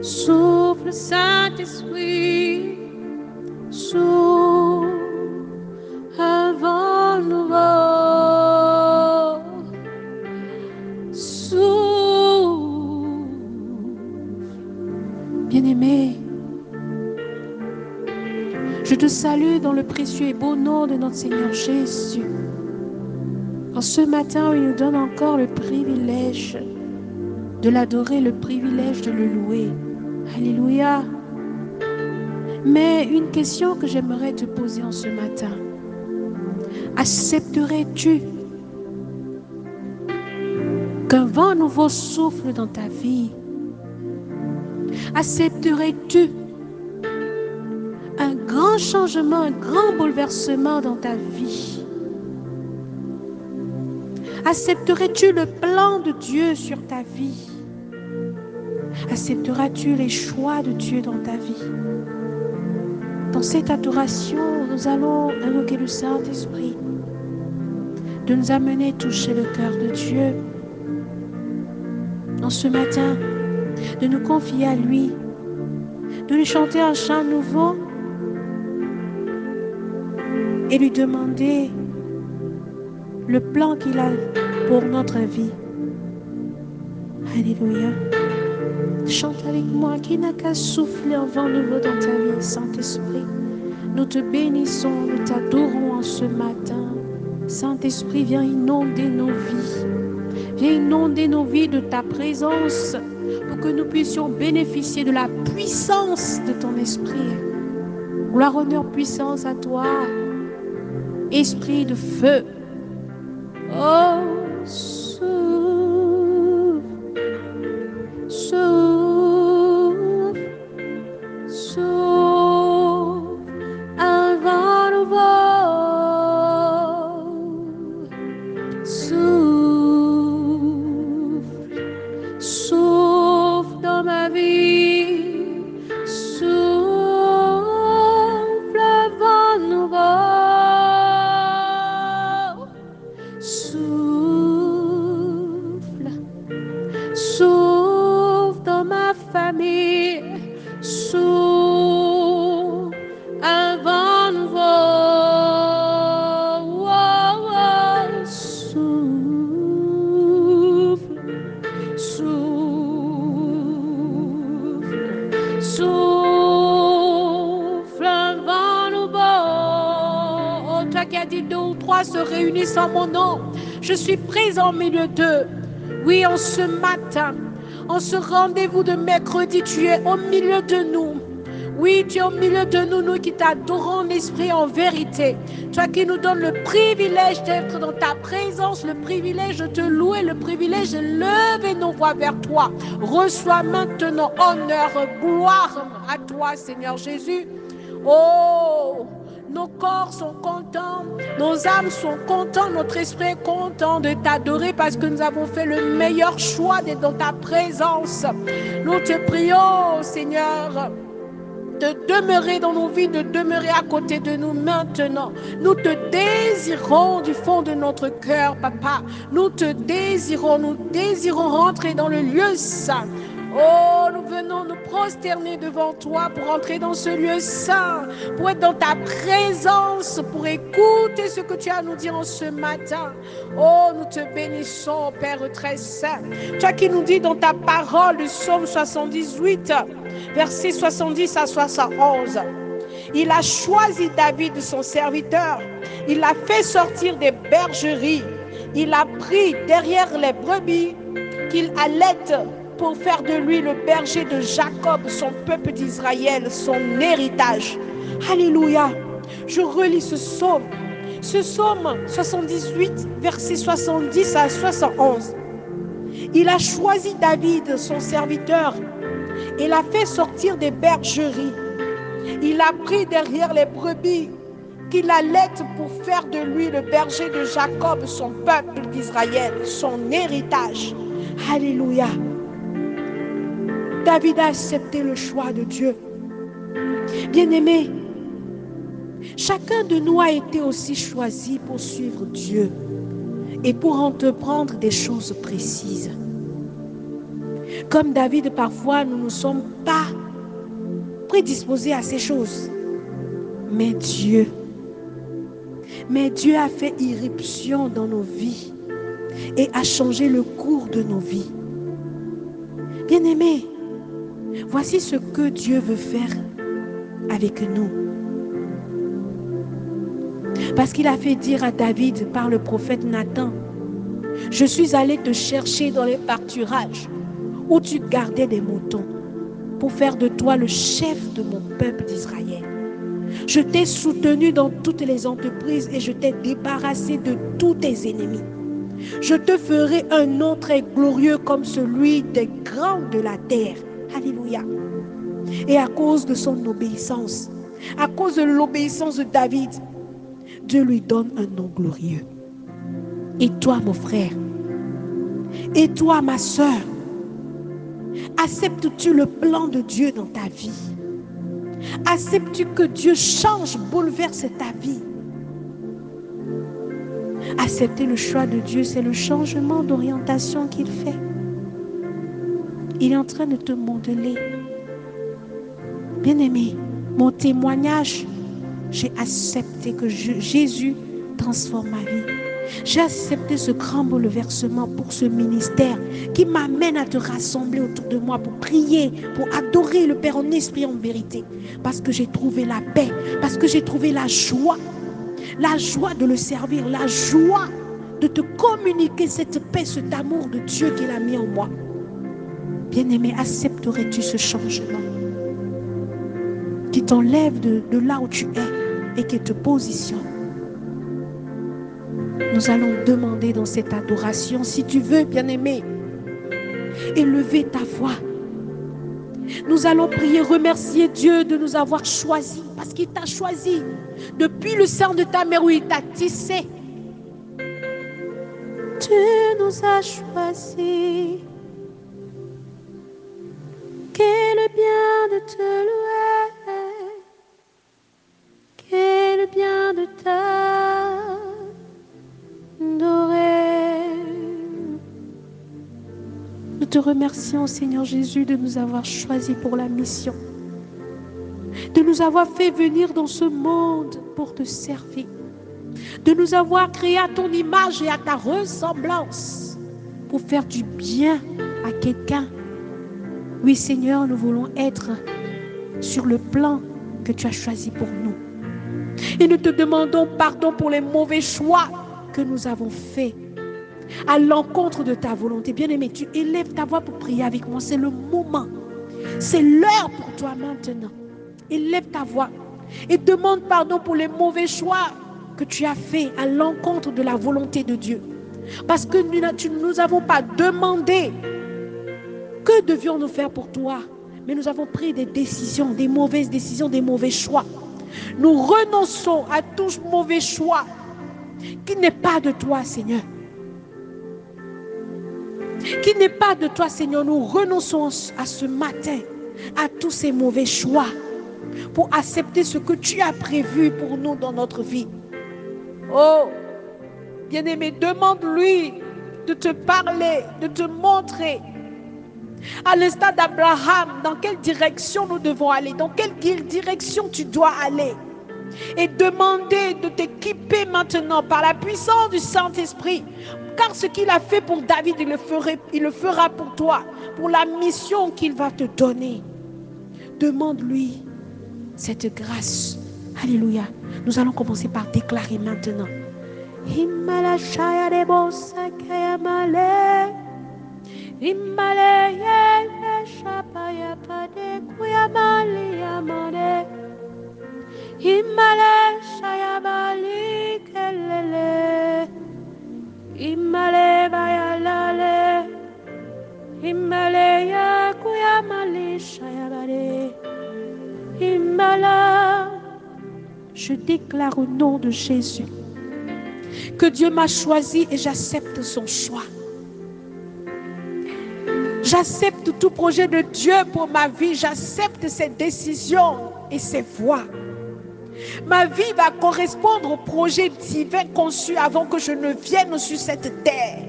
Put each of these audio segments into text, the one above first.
Souffle, Saint-Esprit, souffle, un vent nouveau, souffle. Bien-aimé, je te salue dans le précieux et beau nom de notre Seigneur Jésus. En ce matin, il nous donne encore le privilège de l'adorer, le privilège de le louer. Alléluia. Mais une question que j'aimerais te poser en ce matin. Accepterais-tu qu'un vent nouveau souffle dans ta vie? Accepterais-tu un grand changement, un grand bouleversement dans ta vie? Accepterais-tu le plan de Dieu sur ta vie? Accepteras-tu les choix de Dieu dans ta vie? Dans cette adoration, nous allons invoquer le Saint-Esprit de nous amener à toucher le cœur de Dieu. En ce matin, de nous confier à lui, de lui chanter un chant nouveau et lui demander le plan qu'il a pour notre vie. Alléluia. Chante avec moi, qui n'a qu'à souffler un vent nouveau dans ta vie, Saint-Esprit. Nous te bénissons, nous t'adorons en ce matin. Saint-Esprit, viens inonder nos vies. Viens inonder nos vies de ta présence pour que nous puissions bénéficier de la puissance de ton esprit. Gloire, honneur, puissance à toi. Esprit de feu. Oh, souffle, souffle, souffle, un vent nouveau, souffle, souffle dans ma vie, souffle, un vent nouveau. Souffle, souffle dans ma famille, souffle, un vent nouveau, oh, oh, souffle, souffle, souffle, un vent nouveau. Oh, toi qui as dit 2 ou 3 se réunissent en mon nom, je suis présent au milieu d'eux. Oui, en ce matin, en ce rendez-vous de mercredi, tu es au milieu de nous. Oui, tu es au milieu de nous, nous qui t'adorons en esprit en vérité. Toi qui nous donnes le privilège d'être dans ta présence, le privilège de te louer, le privilège de lever nos voix vers toi. Reçois maintenant honneur, gloire à toi, Seigneur Jésus. Oh, nos corps sont contents, nos âmes sont contents, notre esprit est content de t'adorer parce que nous avons fait le meilleur choix d'être dans ta présence. Nous te prions, Seigneur, de demeurer dans nos vies, de demeurer à côté de nous maintenant. Nous te désirons du fond de notre cœur, Papa. Nous te désirons, nous désirons rentrer dans le lieu saint. Oh, nous venons nous prosterner devant toi pour entrer dans ce lieu saint, pour être dans ta présence, pour écouter ce que tu as à nous dire en ce matin. Oh, nous te bénissons, Père très saint. Toi qui nous dis dans ta parole, le psaume 78, versets 70 à 71. Il a choisi David, son serviteur. Il l'a fait sortir des bergeries. Il a pris derrière les brebis qu'il allaite pour faire de lui le berger de Jacob, son peuple d'Israël, son héritage. Alléluia. Je relis ce psaume 78, versets 70 à 71. Il a choisi David, son serviteur, et l'a fait sortir des bergeries. Il a pris derrière les brebis qu'il allaite pour faire de lui le berger de Jacob, son peuple d'Israël, son héritage. Alléluia. David a accepté le choix de Dieu. Bien-aimé, chacun de nous a été aussi choisi pour suivre Dieu et pour entreprendre des choses précises. Comme David, parfois, nous ne sommes pas prédisposés à ces choses. Mais Dieu a fait irruption dans nos vies et a changé le cours de nos vies. Bien-aimés, voici ce que Dieu veut faire avec nous. Parce qu'il a fait dire à David par le prophète Nathan, « Je suis allé te chercher dans les pâturages où tu gardais des moutons pour faire de toi le chef de mon peuple d'Israël. Je t'ai soutenu dans toutes les entreprises et je t'ai débarrassé de tous tes ennemis. Je te ferai un nom très glorieux comme celui des grands de la terre. » Alléluia. Et à cause de son obéissance, à cause de l'obéissance de David, Dieu lui donne un nom glorieux. Et toi, mon frère, et toi, ma soeur, acceptes-tu le plan de Dieu dans ta vie? Acceptes-tu que Dieu change, bouleverse ta vie? Accepter le choix de Dieu, c'est le changement d'orientation qu'il fait. Il est en train de te modeler. Bien-aimé, mon témoignage, j'ai accepté que Jésus transforme ma vie. J'ai accepté ce grand bouleversement pour ce ministère qui m'amène à te rassembler autour de moi pour prier, pour adorer le Père en esprit et en vérité. Parce que j'ai trouvé la paix, parce que j'ai trouvé la joie de le servir, la joie de te communiquer cette paix, cet amour de Dieu qu'il a mis en moi. Bien-aimé, accepterais-tu ce changement qui t'enlève de là où tu es et qui te positionne? Nous allons demander dans cette adoration, si tu veux, bien-aimé, élever ta voix. Nous allons prier, remercier Dieu de nous avoir choisis, parce qu'il t'a choisi. Depuis le sein de ta mère où il t'a tissé, tu nous as choisis. Quel bien de te louer, quel bien de t'adorer. Nous te remercions, Seigneur Jésus, de nous avoir choisis pour la mission, de nous avoir fait venir dans ce monde pour te servir, de nous avoir créés à ton image et à ta ressemblance pour faire du bien à quelqu'un. Oui, Seigneur, nous voulons être sur le plan que tu as choisi pour nous. Et nous te demandons pardon pour les mauvais choix que nous avons faits à l'encontre de ta volonté. Bien-aimé, tu élèves ta voix pour prier avec moi. C'est le moment. C'est l'heure pour toi maintenant. Élève ta voix et demande pardon pour les mauvais choix que tu as faits à l'encontre de la volonté de Dieu. Parce que nous n'avons pas demandé que devions-nous faire pour toi, mais nous avons pris des décisions, des mauvaises décisions, des mauvais choix. Nous renonçons à tout mauvais choix qui n'est pas de toi, Seigneur. Qui n'est pas de toi, Seigneur. Nous renonçons à ce matin à tous ces mauvais choix pour accepter ce que tu as prévu pour nous dans notre vie. Oh, bien-aimé, demande-lui de te parler, de te montrer, à l'instar d'Abraham, dans quelle direction nous devons aller, dans quelle direction tu dois aller. Et demander de t'équiper maintenant par la puissance du Saint-Esprit. Car ce qu'il a fait pour David, il le fera pour toi, pour la mission qu'il va te donner. Demande-lui cette grâce. Alléluia. Nous allons commencer par déclarer maintenant. Imale shayabali kelele, imale bayalale, imale ya kuyamali shayabale, imala. Je déclare au nom de Jésus que Dieu m'a choisi et j'accepte son choix. J'accepte tout projet de Dieu pour ma vie. J'accepte ses décisions et ses voies. Ma vie va correspondre au projet divin conçu avant que je ne vienne sur cette terre.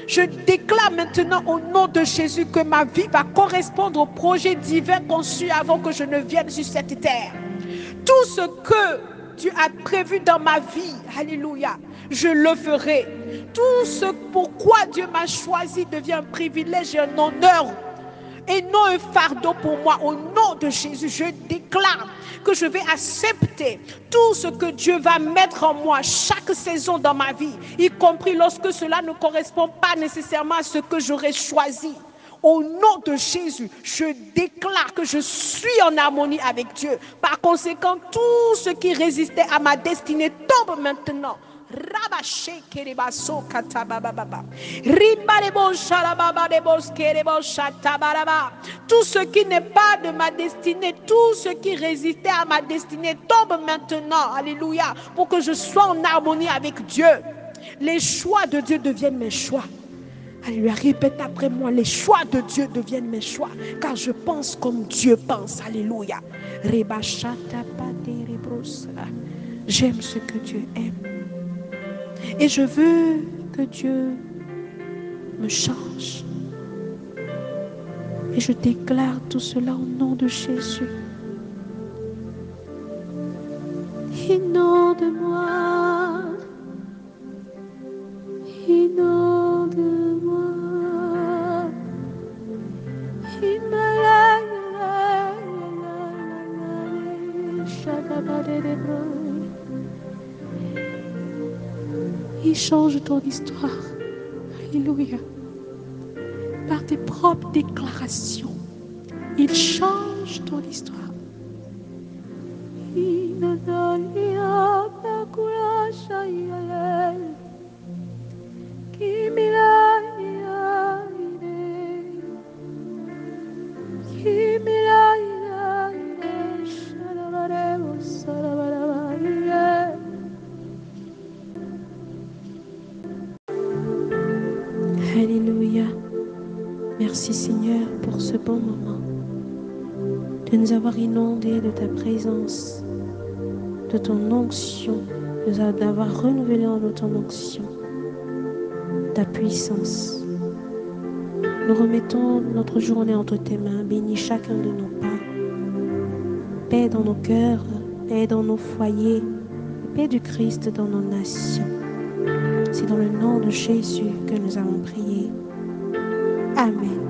Je déclare maintenant au nom de Jésus que ma vie va correspondre au projet divin conçu avant que je ne vienne sur cette terre. Tout ce que tu as prévu dans ma vie, alléluia, je le ferai. Tout ce pourquoi Dieu m'a choisi devient un privilège et un honneur et non un fardeau pour moi. Au nom de Jésus, je déclare que je vais accepter tout ce que Dieu va mettre en moi chaque saison dans ma vie, y compris lorsque cela ne correspond pas nécessairement à ce que j'aurais choisi. Au nom de Jésus, je déclare que je suis en harmonie avec Dieu. Par conséquent, tout ce qui résistait à ma destinée tombe maintenant. Tout ce qui n'est pas de ma destinée, tout ce qui résistait à ma destinée tombe maintenant. Alléluia. Pour que je sois en harmonie avec Dieu. Les choix de Dieu deviennent mes choix. Alléluia, répète après moi, les choix de Dieu deviennent mes choix, car je pense comme Dieu pense. Alléluia. J'aime ce que Dieu aime. Et je veux que Dieu me change. Et je déclare tout cela au nom de Jésus. Inonde-moi. Inonde-moi. Il change ton histoire. Alléluia. Par tes propres déclarations. Il change ton histoire. Alléluia. Merci Seigneur pour ce bon moment, de nous avoir inondés de ta présence, de ton onction, d'avoir renouvelé en nous ton onction, ta puissance. Nous remettons notre journée entre tes mains. Bénis chacun de nos pas. Paix dans nos cœurs, paix dans nos foyers, paix du Christ dans nos nations. C'est dans le nom de Jésus que nous avons prié. Amen.